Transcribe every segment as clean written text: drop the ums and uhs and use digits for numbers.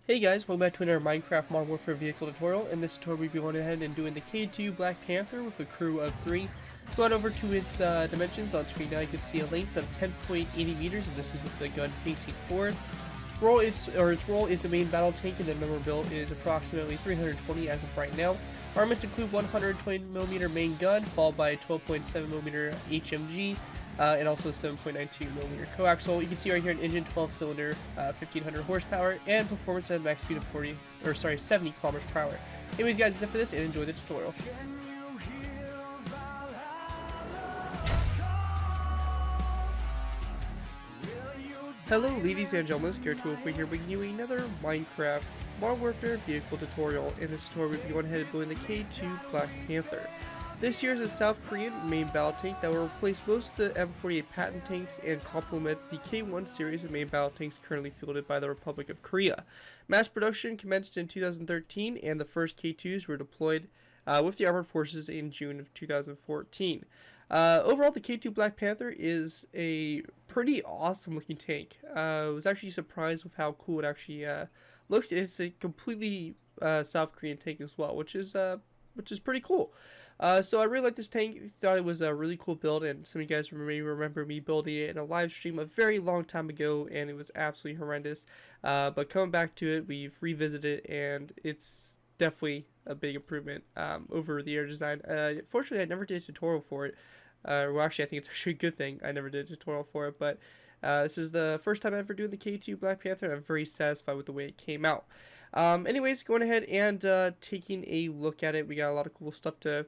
Hey guys, welcome back to another Minecraft Modern Warfare vehicle tutorial. In this tutorial we'll be going ahead and doing the K2 Black Panther with a crew of 3. Going over to its dimensions on screen now, you can see a length of 10.80 meters, and this is with the gun facing forward. Its role is the main battle tank, and the number built is approximately 320 as of right now. Armaments include 120mm main gun, followed by a 12.7mm HMG, and also 7.92mm coaxial. You can see right here an engine 12-cylinder, 1500 horsepower, and performance at a max speed of 70 kilometers per hour. Anyways, guys, that's it for this, and enjoy the tutorial. Hello, ladies and gentlemen, K2 here bringing you another Minecraft Modern Warfare vehicle tutorial. In this tutorial, we'll be going ahead and building the K2 Black Panther. This year is a South Korean main battle tank that will replace most of the M48 Patton tanks and complement the K1 series of main battle tanks currently fielded by the Republic of Korea. Mass production commenced in 2013, and the first K2s were deployed with the armored forces in June of 2014. Overall, the K2 Black Panther is a pretty awesome looking tank. I was actually surprised with how cool it actually looks. It's a completely South Korean tank as well, which is pretty cool. So I really like this tank. Thought it was a really cool build, and some of you guys may remember me building it in a live stream a very long time ago, and it was absolutely horrendous. But coming back to it, we've revisited it, and it's definitely a big improvement over the air design. Fortunately, I never did a tutorial for it. Well, actually, I think it's actually a good thing I never did a tutorial for it, but this is the first time ever doing the K2 Black Panther, and I'm very satisfied with the way it came out. Anyways, going ahead and taking a look at it. We got a lot of cool stuff to,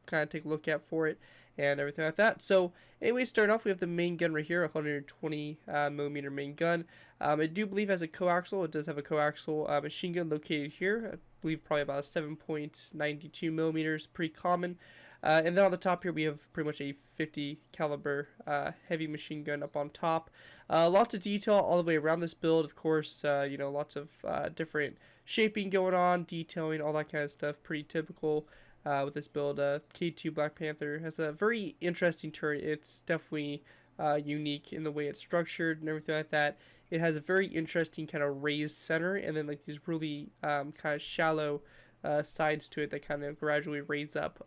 kind of take a look at for it and everything like that. So, anyways, starting off, we have the main gun right here, 120mm main gun. I do believe has a coaxial. It does have a coaxial machine gun located here. I believe probably about 7.92mm, pretty common. And then on the top here, we have pretty much a 50 caliber heavy machine gun up on top. Lots of detail all the way around this build, of course. Lots of different shaping going on, detailing, all that kind of stuff. Pretty typical with this build. K2 Black Panther has a very interesting turret. It's definitely unique in the way it's structured and everything like that. It has a very interesting kind of raised center, and then like these really kind of shallow sides to it that kind of gradually raise up,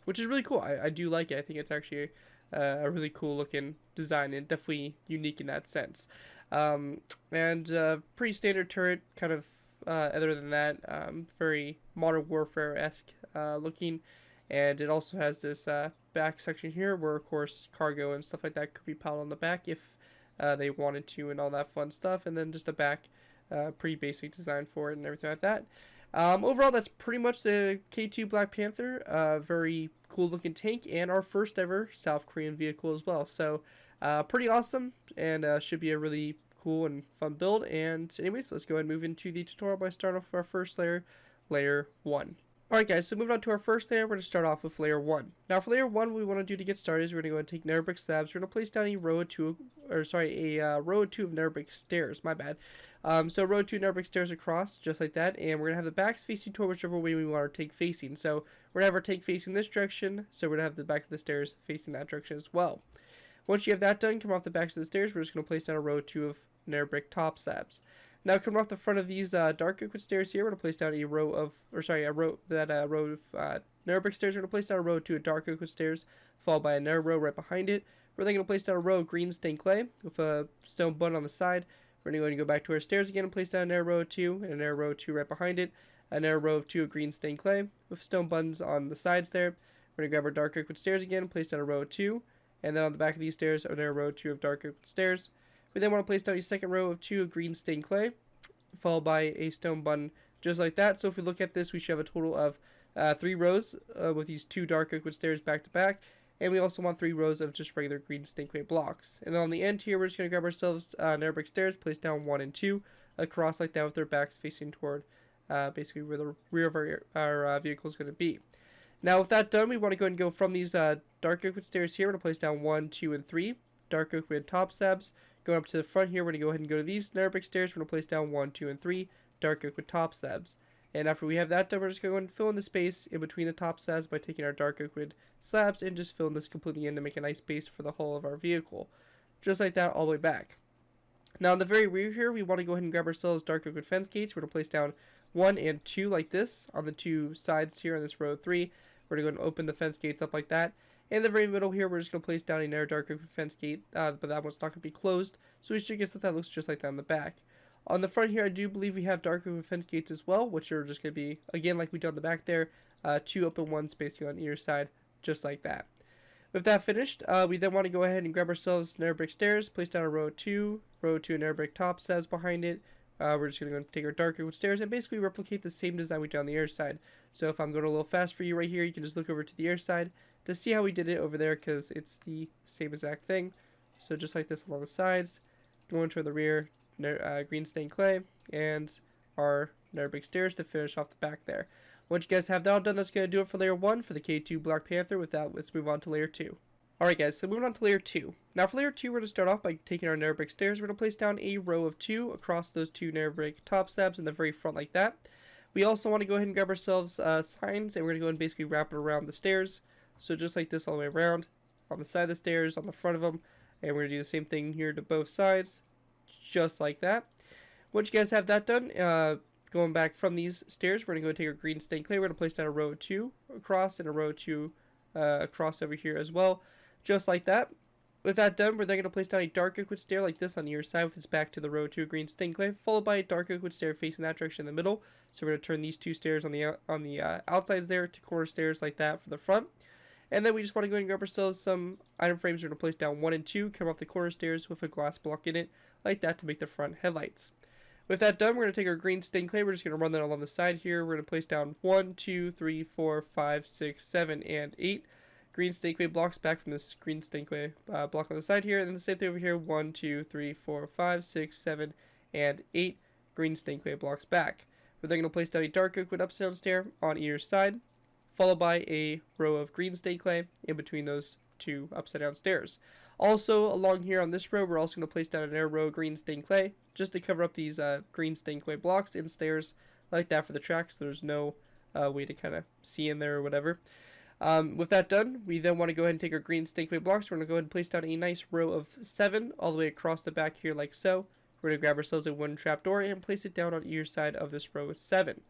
which is really cool. I do like it. I think it's actually a really cool looking design and definitely unique in that sense. Pretty standard turret, kind of other than that, very Modern Warfare-esque looking. And it also has this back section here where, of course, cargo and stuff like that could be piled on the back if they wanted to, and all that fun stuff. And then just a back, pretty basic design for it and everything like that. Overall, that's pretty much the K2 Black Panther. Very cool looking tank, and our first ever South Korean vehicle as well. So pretty awesome, and should be a really cool and fun build. And anyways, let's go ahead and move into the tutorial by starting off with our first layer, layer 1. Alright guys, so moving on to our first layer, we're going to start off with layer 1. Now for layer 1, what we want to do to get started is we're going to go and take nether brick slabs. We're going to place down a row of 2 of nether brick stairs, my bad. So row 2 nether brick stairs across, just like that, and we're going to have the backs facing toward whichever way we want our tank facing. So we're going to have our tank facing this direction, so we're going to have the back of the stairs facing that direction as well. Once you have that done, come off the backs of the stairs, we're just going to place down a row 2 of nether brick top slabs. Now coming off the front of these dark liquid stairs here, we're going to place down a row of nether brick stairs. We're going to place down a row of 2 of dark liquid stairs, followed by another row right behind it. We're then going to place down a row of green stained clay with a stone button on the side. We're going to go back to our stairs again and place down another row of 2, and another row of 2 right behind it. Another row of 2 of green stained clay with stone buttons on the sides there. We're going to grab our dark liquid stairs again and place down a row of 2, and then on the back of these stairs, another row of 2 of dark liquid stairs. We then want to place down a second row of 2 of green stained clay, followed by a stone button just like that. So if we look at this, we should have a total of 3 rows with these 2 dark liquid stairs back to back. And we also want 3 rows of just regular green stained clay blocks. And on the end here, we're just going to grab ourselves nether brick stairs, place down 1 and 2 across like that with their backs facing toward basically where the rear of our vehicle is going to be. Now with that done, we want to go ahead and go from these dark liquid stairs here. We're going to place down 1, 2, and 3 dark liquid top slabs. Going up to the front here, we're going to go ahead and go to these nether brick stairs. We're going to place down 1, 2, and 3 dark liquid top slabs. And after we have that done, we're just going to go and fill in the space in between the top slabs by taking our dark liquid slabs and just filling this completely in to make a nice base for the hull of our vehicle. Just like that all the way back. Now, in the very rear here, we want to go ahead and grab ourselves dark oak wood fence gates. We're going to place down 1 and 2 like this on the two sides here on this row 3. We're going to go and open the fence gates up like that. In the very middle here, we're just going to place down another dark oak fence gate, but that one's not going to be closed. So we should get something that looks just like that on the back. On the front here, I do believe we have dark oak fence gates as well, which are just going to be, again, like we did on the back there, 2 open ones basically on either side, just like that. With that finished, we then want to go ahead and grab ourselves nether brick stairs, place down a row 2 and nether brick top steps behind it. We're just going to go take our dark oak stairs and basically replicate the same design we did on the air side. So if I'm going a little fast for you right here, you can just look over to the air side to see how we did it over there, because it's the same exact thing. So just like this along the sides, going to the rear, green stained clay, and our nether brick stairs to finish off the back there. Once you guys have that all done, that's going to do it for layer 1 for the K2 Black Panther. With that, let's move on to layer 2. Alright guys, so moving on to layer 2. Now for layer 2, we're going to start off by taking our nether brick stairs. We're going to place down a row of 2 across those 2 nether brick top slabs in the very front like that. We also want to go ahead and grab ourselves signs, and we're going to go and basically wrap it around the stairs. So just like this all the way around, on the side of the stairs, on the front of them, and we're going to do the same thing here to both sides, just like that. Once you guys have that done, going back from these stairs, we're going to go take our green stained clay. We're going to place down a row of 2 across and a row of 2 across over here as well, just like that. With that done, we're then going to place down a dark oak wood stair like this on either side with its back to the row 2 green stained clay, followed by a dark oak wood stair facing that direction in the middle. So we're going to turn these 2 stairs on the outsides there to corner stairs like that for the front. And then we just want to go ahead and grab ourselves some item frames. We're going to place down 1 and 2, come off the corner stairs with a glass block in it, like that, to make the front headlights. With that done, we're going to take our green stained clay. We're just going to run that along the side here. We're going to place down 1, 2, 3, 4, 5, 6, 7, and 8 green stained clay blocks back from this green stained clay block on the side here. And then the same thing over here, 1, 2, 3, 4, 5, 6, 7, and 8 green stained clay blocks back. We're then going to place down a dark oak wood upside down stair on either side, followed by a row of green stained clay in between those 2 upside down stairs. Also, along here on this row, we're also going to place down another row of green stained clay just to cover up these green stained clay blocks and stairs like that for the tracks, so there's no way to kind of see in there or whatever. With that done, we then want to go ahead and take our green stained clay blocks. We're going to go ahead and place down a nice row of 7 all the way across the back here like so. We're going to grab ourselves a wooden trapdoor and place it down on either side of this row of 7.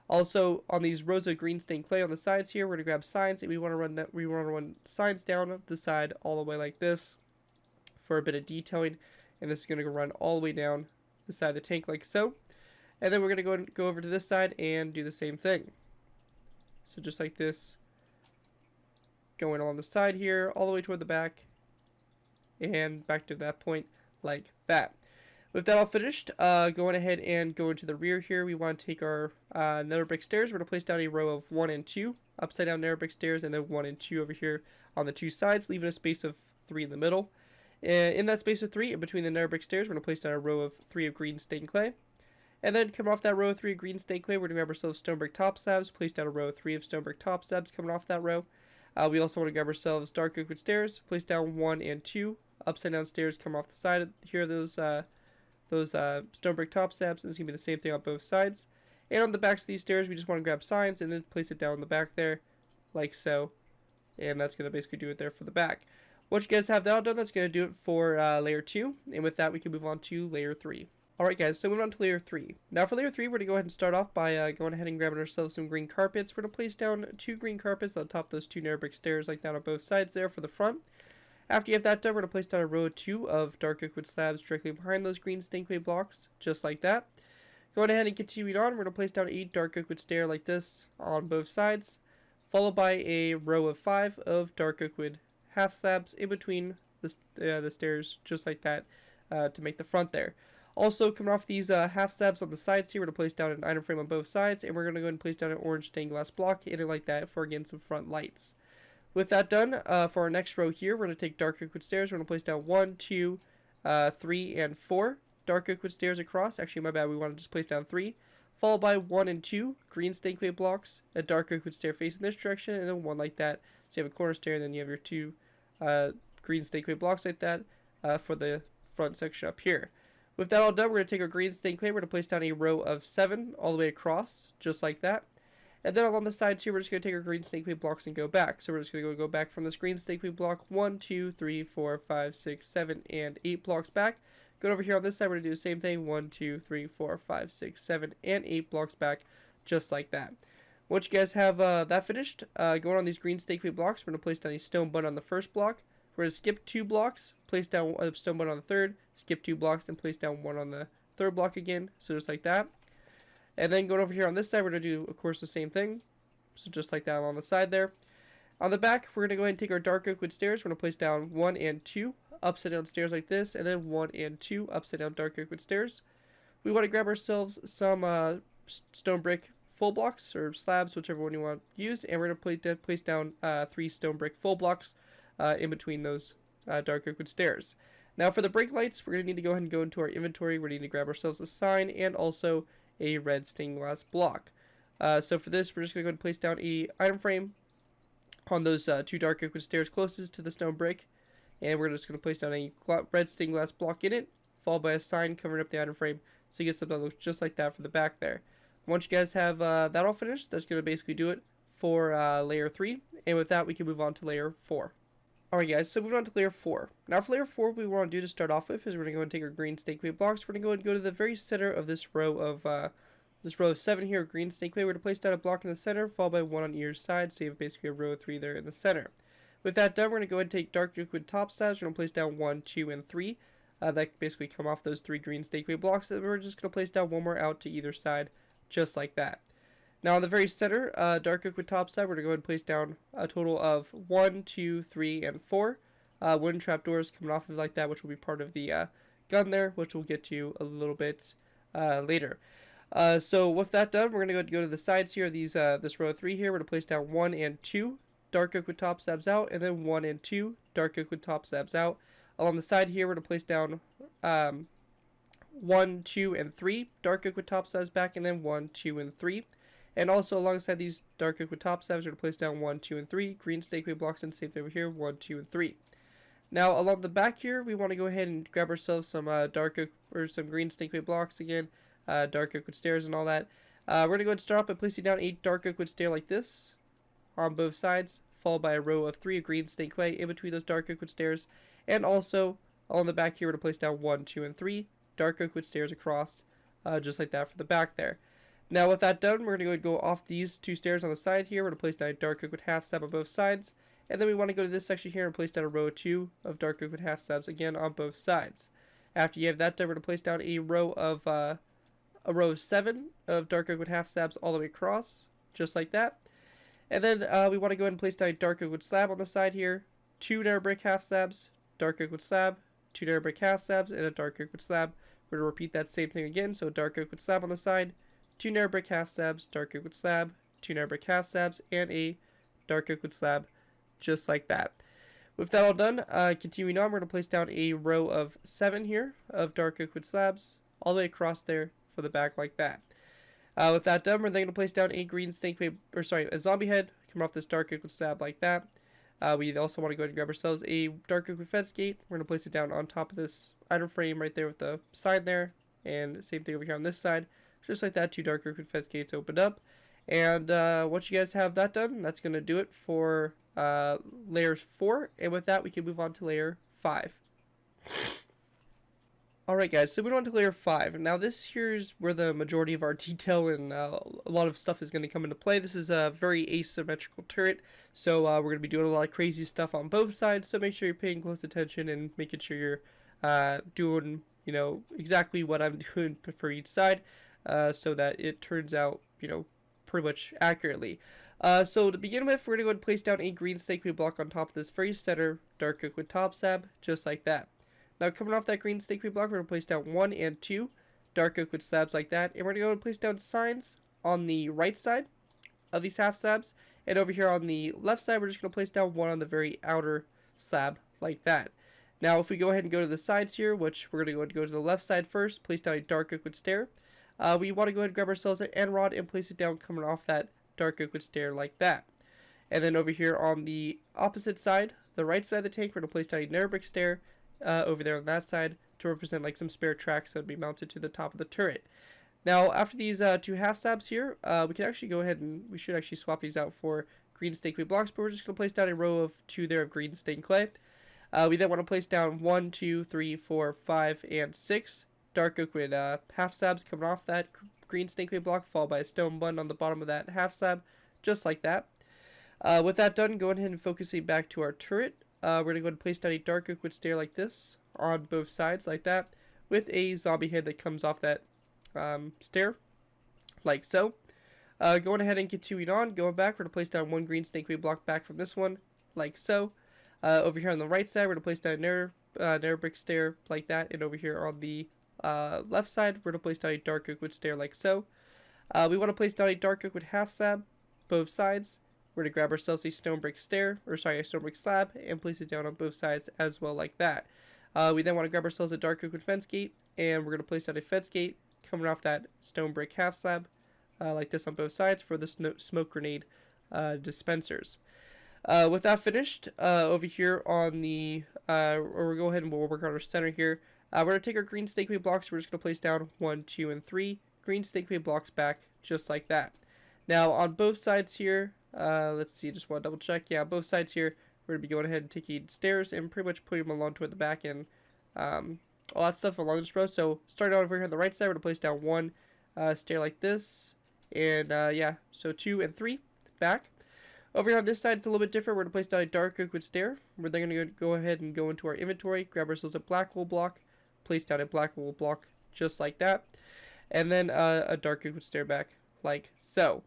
Also, on these rows of green stained clay on the sides here, we're going to grab signs, and we want to run signs down the side all the way like this for a bit of detailing, and this is going to run all the way down the side of the tank like so. And then we're going to go over to this side and do the same thing. So just like this, going along the side here, all the way toward the back, and back to that point like that. With that all finished, going ahead and going to the rear here, we want to take our nether brick stairs. We're going to place down a row of 1 and 2 upside down nether brick stairs, and then 1 and 2 over here on the 2 sides, leaving a space of 3 in the middle. In that space of 3, in between the nether brick stairs, we're going to place down a row of 3 of green stained clay. And then coming off that row of 3 of green stained clay, we're going to grab ourselves stone brick top slabs, place down a row of 3 of stone brick top slabs coming off that row. We also want to grab ourselves dark oak wood stairs, place down 1 and 2 upside down stairs come off the side here of those stone brick top slabs, and it's going to be the same thing on both sides. And on the backs of these stairs, we just want to grab signs and then place it down in the back there, like so. And that's going to basically do it there for the back. Once you guys have that all done, that's going to do it for layer 2. And with that, we can move on to layer 3. Alright guys, so moving on to layer 3. Now for layer 3, we're going to go ahead and start off by going ahead and grabbing ourselves some green carpets. We're going to place down 2 green carpets on top of those 2 nether brick stairs like that on both sides there for the front. After you have that done, we're going to place down a row of 2 of dark oak wood slabs directly behind those green stained clay blocks, just like that. Going ahead and continuing on, we're going to place down a dark oak wood stair like this on both sides, followed by a row of 5 of dark oak wood half slabs in between the stairs, just like that, to make the front there. Also, coming off these half slabs on the sides here, we're going to place down an item frame on both sides, and we're going to go ahead and place down an orange stained glass block in it like that for, again, some front lights. With that done, for our next row here, we're going to take dark oak wood stairs. We're going to place down 1, 2, 3, and 4 dark oak wood stairs across. Actually, my bad, we want to just place down 3. Followed by 1 and 2 green stained clay blocks, a dark oak wood stair facing this direction, and then 1 like that. So you have a corner stair, and then you have your 2 green stained clay blocks like that for the front section up here. With that all done, we're going to take our green stained clay. We're going to place down a row of 7 all the way across, just like that. And then along the sides here, we're just going to take our green stained clay blocks and go back. So we're just going to go back from this green stained clay block 1, 2, 3, 4, 5, 6, 7, and 8 blocks back. Go over here on this side, we're going to do the same thing. 1, 2, 3, 4, 5, 6, 7, and 8 blocks back, just like that. Once you guys have that finished, going on these green stake weight blocks, we're going to place down a stone button on the first block. We're going to skip 2 blocks, place down a stone button on the third, skip 2 blocks, and place down 1 on the third block again. So just like that. And then going over here on this side, we're going to do, of course, the same thing. So just like that on the side there. On the back, we're going to go ahead and take our dark oak wood stairs. We're going to place down 1 and 2 upside down stairs like this, and then 1 and 2 upside down dark oak wood stairs. We want to grab ourselves some stone brick full blocks or slabs, whichever one you want to use, and we're going to place down 3 stone brick full blocks in between those dark oak wood stairs. Now for the brake lights, we're going to need to go ahead and go into our inventory. We're going to need to grab ourselves a sign and also a red stained glass block. So for this, we're just going to go ahead and place down a item frame on those 2 dark oak wood stairs closest to the stone brick, and we're just going to place down a red stained glass block in it, followed by a sign covering up the item frame, so you get something that looks just like that for the back there. Once you guys have that all finished, that's going to basically do it for layer 3, and with that we can move on to layer 4. Alright guys, so moving on to layer 4. Now for layer 4, what we want to do to start off with is we're going to go and take our green stake weight blocks. We're going to go and go to the very center of this row of 7 here, green stake weight. We're going to place down a block in the center, followed by 1 on each side, so you have basically a row of 3 there in the center. With that done, we're going to go ahead and take dark liquid top slabs. We're going to place down 1, 2, and 3. That basically come off those 3 green stake weight blocks, and we're just going to place down 1 more out to either side, just like that. Now on the very center, dark liquid top side, we're going to go ahead and place down a total of 1, 2, 3, and 4 wooden trapdoors coming off of like that, which will be part of the gun there, which we'll get to a little bit later. So with that done, we're going to go to the sides here. This row of 3 here, we're going to place down 1 and 2 dark oak with top slabs out, and then 1 and 2 dark oak with top slabs out. Along the side here, we're going to place down 1, 2, and 3 dark oak with top slabs back, and then 1, 2, and 3. And also alongside these dark oak with top slabs, we're going to place down 1, 2, and 3 green stake weight blocks, and same thing over here, 1, 2, and 3. Now along the back here, we want to go ahead and grab ourselves some dark oak or some green stake weight blocks again, dark oak with stairs and all that. We're going to go and start off by placing down a dark oak wood stair like this on both sides, followed by a row of 3 green stake clay in between those dark oak wood stairs, and also along the back here we're going to place down 1, 2, and 3 dark oak wood stairs across, just like that for the back there. Now with that done, we're going to go off these 2 stairs on the side here. We're going to place down a dark oak wood half slab on both sides, and then we want to go to this section here and place down a row of 2 of dark oak wood half slabs again on both sides. After you have that done, we're going to place down a row of 7 of dark oak wood half slabs all the way across, just like that. And then we want to go ahead and place down a dark oak wood slab on the side here, 2 narrow brick half slabs, dark oak wood slab, 2 narrow brick half slabs, and a dark oak wood slab. We're going to repeat that same thing again, so dark oak wood slab on the side, 2 narrow brick half slabs, dark oak wood slab, 2 narrow brick half slabs, and a dark oak wood slab, just like that. With that all done, continuing on, we're going to place down a row of 7 here of dark oak wood slabs all the way across there for the back like that. With that done, we're then going to place down a green stake weight, a zombie head coming off this dark oak wood slab like that. We also want to go ahead and grab ourselves a dark oak wood fence gate. We're going to place it down on top of this item frame right there with the sign there, and same thing over here on this side. Just like that, 2 dark oak wood fence gates opened up. And once you guys have that done, that's going to do it for layer 4. And with that, we can move on to layer 5. Alright guys, so we went on to layer 5. Now this here's where the majority of our detail and a lot of stuff is going to come into play. This is a very asymmetrical turret, so we're going to be doing a lot of crazy stuff on both sides, so make sure you're paying close attention and making sure you're doing, you know, exactly what I'm doing for each side, so that it turns out, you know, pretty much accurately. So to begin with, we're going to go ahead and place down a green stake weight block on top of this very center dark oak wood top slab, just like that. Now coming off that green stake weight block, we're going to place down 1 and 2 dark oak wood slabs like that, and we're going to go and place down signs on the right side of these half slabs, and over here on the left side, we're just going to place down 1 on the very outer slab like that. Now if we go ahead and go to the sides here, which we're going to go to the left side first, place down a dark oak wood stair. We want to go ahead and grab ourselves an end rod and place it down coming off that dark oak wood stair like that. And then over here on the opposite side, the right side of the tank, we're going to place down a narrow brick stair over there on that side to represent like some spare tracks that would be mounted to the top of the turret. Now after these 2 half slabs here, we can actually go ahead and we should actually swap these out for green stake weight blocks, but we're just going to place down a row of 2 there of green stained clay. We then want to place down 1, 2, 3, 4, 5, and 6 dark oak with half slabs coming off that green snakeweed block, followed by a stone button on the bottom of that half slab, just like that. With that done, go ahead and focusing back to our turret. We're going to go ahead and place down a dark oak wood stair like this on both sides, like that, with a zombie head that comes off that stair, like so. Going ahead and continuing on, going back, we're going to place down one green snakeweed block back from this one, like so. Over here on the right side, we're going to place down a narrow brick stair like that, and over here on the left side, we're going to place down a dark oak wood stair like so. We want to place down a dark oak wood half slab, both sides. We're going to grab ourselves a stone brick stair, or sorry, a stone brick slab, and place it down on both sides as well like that. We then want to grab ourselves a dark oak wood fence gate, and we're going to place down a fence gate coming off that stone brick half slab, like this on both sides for the smoke grenade dispensers. With that finished, over here on the, or we'll go ahead and we'll work on our center here. We're going to take our green snakeweed blocks. We're just going to place down 1, 2, and 3 green snakeweed blocks back, just like that. Now, on both sides here, let's see, just want to double check. Yeah, on both sides here, we're going to be going ahead and taking stairs and pretty much putting them along toward the back and all that stuff along this row. So, starting out over here on the right side, we're going to place down one stair like this. And, yeah, so 2 and 3 back. Over here on this side, it's a little bit different. We're going to place down a dark oak wood stair. We're then going to go ahead and go into our inventory, grab ourselves a black wool block, place down a black wool block just like that. And then a dark oak wood stair back like so.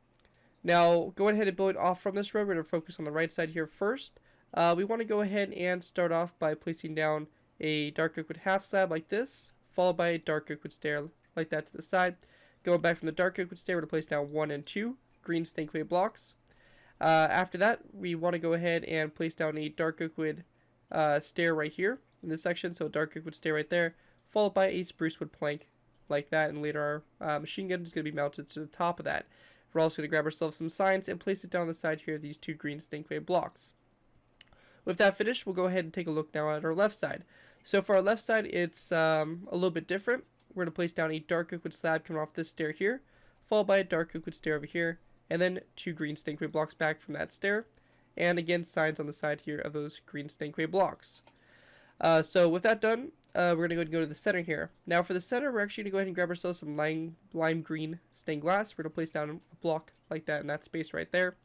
Now, going ahead and build off from this row, we're going to focus on the right side here first. We want to go ahead and start off by placing down a dark oak wood half slab like this, followed by a dark oak wood stair like that to the side. Going back from the dark oak wood stair, we're going to place down 1 and 2 green snakeweed blocks. After that, we want to go ahead and place down a dark oak wood stair right here in this section. So a dark oak wood stair right there, followed by a spruce wood plank like that. And later our machine gun is going to be mounted to the top of that. We're also going to grab ourselves some signs and place it down the side here, these 2 green snakeweed blocks. With that finished, we'll go ahead and take a look now at our left side. So for our left side, it's a little bit different. We're going to place down a dark oak wood slab coming off this stair here, followed by a dark oak wood stair over here, and then 2 green snakeweed blocks back from that stair, and again signs on the side here of those green snakeweed blocks. So with that done, we're going to go ahead and go to the center here. Now for the center, we're actually going to go ahead and grab ourselves some lime green stained glass. We're going to place down a block like that in that space right there.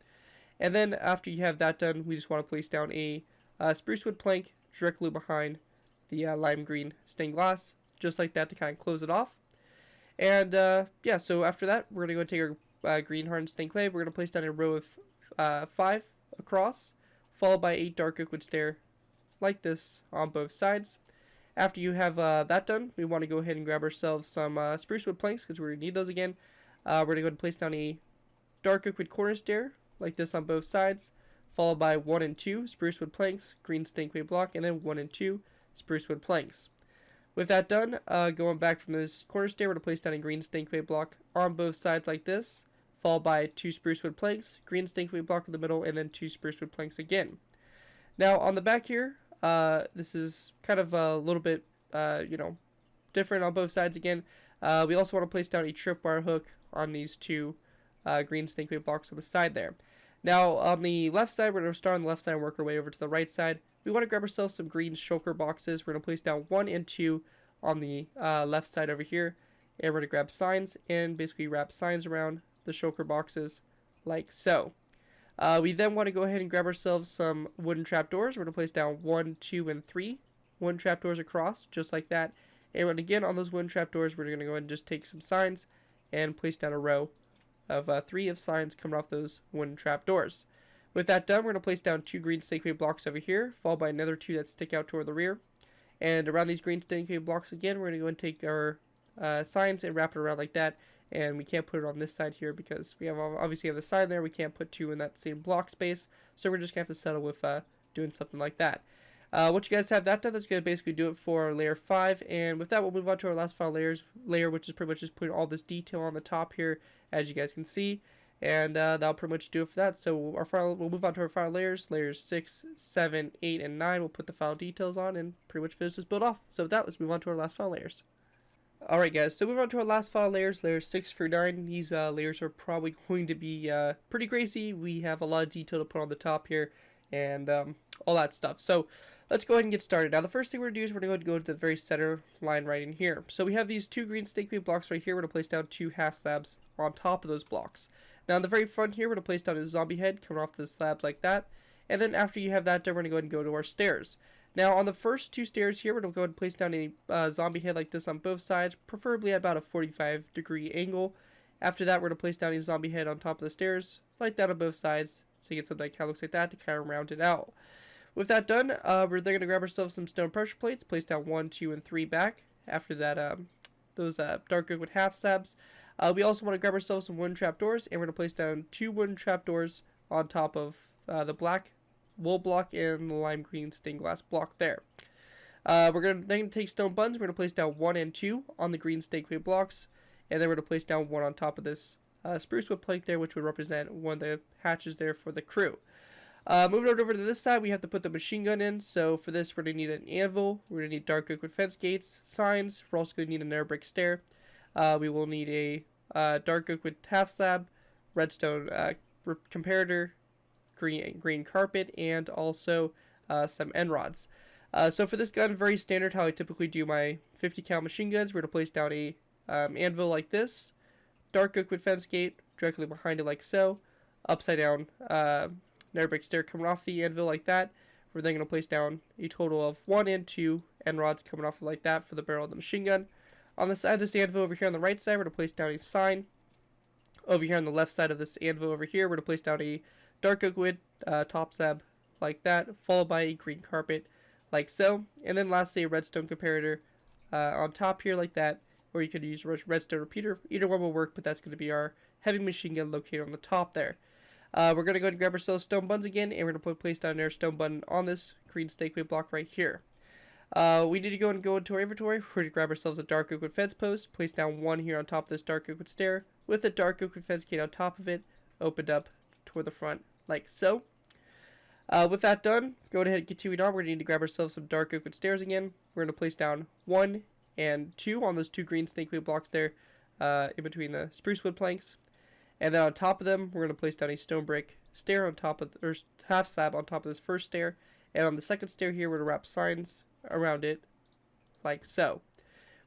And then after you have that done, we just want to place down a spruce wood plank directly behind the lime green stained glass, just like that to kind of close it off. And yeah, so after that, we're going to go take our green hardened stained clay. We're going to place down a row of 5 across, followed by a dark oak wood stair like this on both sides. After you have that done, we want to go ahead and grab ourselves some spruce wood planks because we're going to need those again. We're going to go ahead and place down a dark oak wood corner stair like this on both sides, followed by 1 and 2 spruce wood planks, green snakeweed block, and then 1 and 2 spruce wood planks. With that done, going back from this corner stair, we're going to place down a green snakeweed block on both sides like this, followed by 2 spruce wood planks, green snakeweed block in the middle, and then 2 spruce wood planks again. Now on the back here, this is kind of a little bit, different on both sides again. We also want to place down a tripwire hook on these 2 green snakeweed blocks on the side there. Now on the left side, we're going to start on the left side and work our way over to the right side. We want to grab ourselves some green shulker boxes. We're going to place down 1 and 2 on the left side over here. And we're going to grab signs and basically wrap signs around the shulker boxes like so. We then want to go ahead and grab ourselves some wooden trapdoors. We're going to place down 1, 2, and 3 wooden trapdoors across, just like that. And again, on those wooden trapdoors, we're going to go ahead and just take some signs and place down a row of 3 of signs coming off those wooden trapdoors. With that done, we're going to place down 2 green snakeweed blocks over here, followed by another 2 that stick out toward the rear. And around these green snakeweed blocks again, we're going to go and take our signs and wrap it around like that. And we can't put it on this side here because we obviously have the side there. We can't put 2 in that same block space. So we're just going to have to settle with doing something like that. Once you guys have that done, that's going to basically do it for layer 5. And with that, we'll move on to our last final layer, which is pretty much just putting all this detail on the top here, as you guys can see. And that'll pretty much do it for that. So we'll move on to our final layers 6, 7, 8, and 9. We'll put the final details on and pretty much finish this build off. So with that, let's move on to our last final layers. Alright guys, so moving on to our last final layers 6 through 9. These layers are probably going to be pretty crazy. We have a lot of detail to put on the top here and all that stuff. So let's go ahead and get started. Now the first thing we're going to do is we're going to go to the very center line right in here. So we have these two green stake weight blocks right here. We're going to place down two half slabs on top of those blocks. Now in the very front here, we're going to place down a zombie head coming off the slabs like that. And then after you have that done, we're going to go ahead and go to our stairs. Now on the first two stairs here, we're going to go ahead and place down a zombie head like this on both sides, preferably at about a 45-degree angle. After that, we're going to place down a zombie head on top of the stairs, like that on both sides, so you get something that kind of looks like that to kind of round it out. With that done, we're then going to grab ourselves some stone pressure plates, place down 1, 2, and 3 back. After that, those dark oak with half slabs. We also want to grab ourselves some wooden trapdoors, and we're going to place down 2 wooden trapdoors on top of the black wool block and the lime green stained glass block there. We're going to then take stone buttons. We're going to place down 1 and 2 on the green stake weight blocks, and then we're going to place down 1 on top of this spruce wood plank there, which would represent one of the hatches there for the crew. Moving over to this side, we have to put the machine gun in. So for this, we're going to need an anvil. We're going to need dark oak with fence gates, signs. We're also going to need a narrow brick stair. We will need a dark oak with half slab, redstone comparator, green carpet, and also some end rods. So for this gun, very standard how I typically do my 50 cal machine guns. We're going to place down a anvil like this, dark oak with fence gate directly behind it like so, upside down narrow brick stair coming off the anvil like that. We're then going to place down a total of 1 and 2 end rods coming off like that for the barrel of the machine gun. On the side of this anvil over here on the right side, we're going to place down a sign. Over here on the left side of this anvil over here, we're going to place down a dark oak wood top slab like that, followed by a green carpet like so. And then lastly, a redstone comparator on top here like that, or you could use redstone repeater. Either one will work, but that's going to be our heavy machine gun located on the top there. We're going to go ahead and grab ourselves stone buttons again, and we're going to place down our stone button on this green stake weight block right here. We need to go into our inventory. We're going to grab ourselves a dark oak wood fence post, place down 1 here on top of this dark oak wood stair, with a dark oak wood fence gate on top of it, opened up toward the front like so. With that done, go ahead and continuing on. We're going to need to grab ourselves some dark oak wood stairs again. We're going to place down 1 and 2 on those 2 green stake weight blocks there, in between the spruce wood planks. And then on top of them, we're going to place down a stone brick stair on top of, or half slab on top of this first stair. And on the second stair here, we're going to wrap signs around it, like so.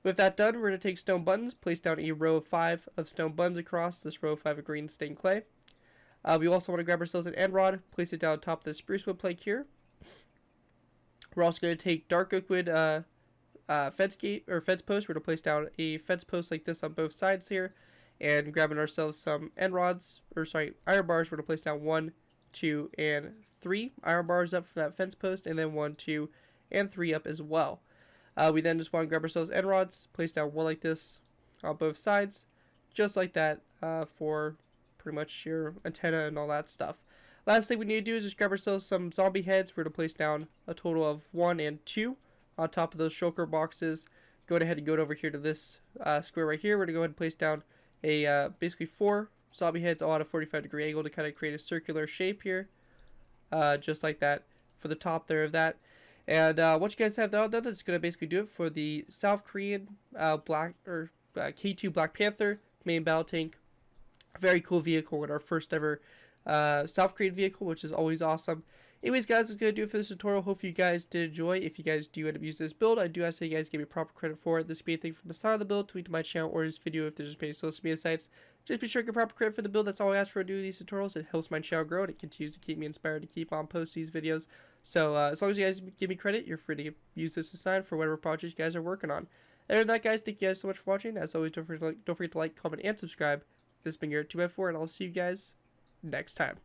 With that done, we're going to take stone buttons, place down a row of 5 of stone buttons across this row of 5 of green stained clay. We also want to grab ourselves an end rod, place it down on top of the spruce wood plank here. We're also going to take dark oak wood fence gate or fence post. We're going to place down a fence post like this on both sides here. And grabbing ourselves some iron bars. We're going to place down 1, 2, and 3 iron bars up from that fence post, and then 1, 2, and 3 up as well. We then just want to grab ourselves end rods, place down 1 like this on both sides, just like that, for pretty much your antenna and all that stuff. Last thing we need to do is just grab ourselves some zombie heads. We're going to place down a total of 1 and 2 on top of those shulker boxes. Go ahead and go over here to this square right here. We're going to go ahead and place down basically 4 zombie heads all at a 45-degree angle to kind of create a circular shape here, just like that for the top there of that. And what you guys have now, that's going to basically do it for the South Korean K2 Black Panther main battle tank. Very cool vehicle with our first ever South Korean vehicle, which is always awesome. Anyways, guys, that's going to do it for this tutorial. Hope you guys did enjoy. If you guys do end up using this build, I do ask that you guys give me proper credit for it. This would be anything from the side of the build, tweet to my channel, or this video if there's any social media sites. Just be sure to give proper credit for the build. That's all I ask for doing these tutorials. It helps my channel grow, and it continues to keep me inspired to keep on posting these videos. So as long as you guys give me credit, you're free to use this aside for whatever projects you guys are working on. Other than that, guys, thank you guys so much for watching. As always, don't forget to like, comment, and subscribe. This has been your 2x4, and I'll see you guys next time.